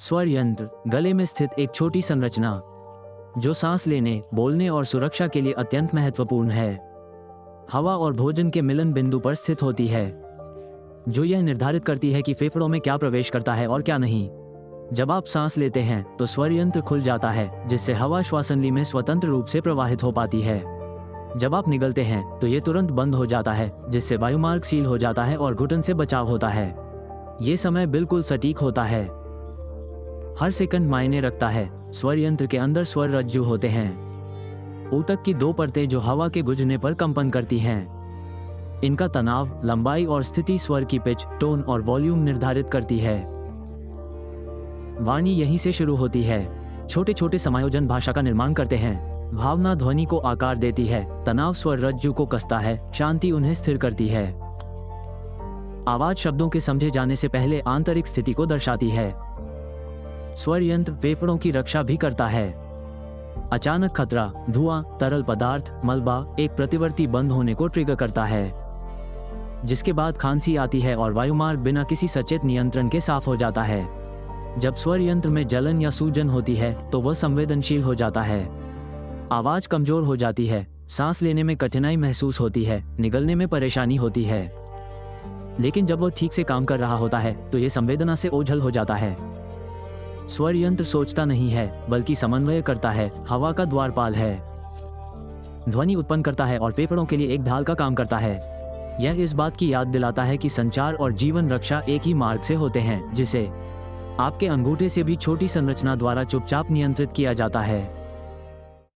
स्वर यंत्र गले में स्थित एक छोटी संरचना जो सांस लेने, बोलने और सुरक्षा के लिए अत्यंत महत्वपूर्ण है। हवा और भोजन के मिलन बिंदु पर स्थित होती है, जो यह निर्धारित करती है कि फेफड़ों में क्या प्रवेश करता है और क्या नहीं। जब आप सांस लेते हैं तो स्वर यंत्र खुल जाता है, जिससे हवा श्वासनली में स्वतंत्र रूप से प्रवाहित हो पाती है। जब आप निगलते हैं तो ये तुरंत बंद हो जाता है, जिससे वायुमार्ग सील हो जाता है और घुटन से बचाव होता है। ये समय बिल्कुल सटीक होता है, हर सेकंड मायने रखता है। स्वर यंत्र के अंदर स्वर रज्जु होते हैं, ऊतक की 2 परतें जो हवा के गुजरने पर कंपन करती हैं। इनका तनाव, लंबाई और स्थिति स्वर की पिच, टोन और वॉल्यूम निर्धारित करती है। वाणी यहीं से शुरू होती है। छोटे छोटे समायोजन भाषा का निर्माण करते हैं। भावना ध्वनि को आकार देती है, तनाव स्वर रज्जु को कसता है, शांति उन्हें स्थिर करती है। आवाज शब्दों के समझे जाने से पहले आंतरिक स्थिति को दर्शाती है। स्वर यंत्र फेफड़ों की रक्षा भी करता है। अचानक खतरा, धुआं, तरल पदार्थ, मलबा एक प्रतिवर्ती बंद होने को ट्रिगर करता है, जिसके बाद खांसी आती है और वायुमार्ग बिना किसी सचेत नियंत्रण के साफ हो जाता है। जब स्वर यंत्र में जलन या सूजन होती है तो वह संवेदनशील हो जाता है। आवाज कमजोर हो जाती है, सांस लेने में कठिनाई महसूस होती है, निगलने में परेशानी होती है। लेकिन जब वह ठीक से काम कर रहा होता है तो यह संवेदना से ओझल हो जाता है। स्वर यंत्र सोचता नहीं है, बल्कि समन्वय करता है, हवा का द्वारपाल है। ध्वनि उत्पन्न करता है और फेफड़ों के लिए एक ढाल का काम करता है। यह इस बात की याद दिलाता है कि संचार और जीवन रक्षा एक ही मार्ग से होते हैं, जिसे आपके अंगूठे से भी छोटी संरचना द्वारा चुपचाप नियंत्रित किया जाता है।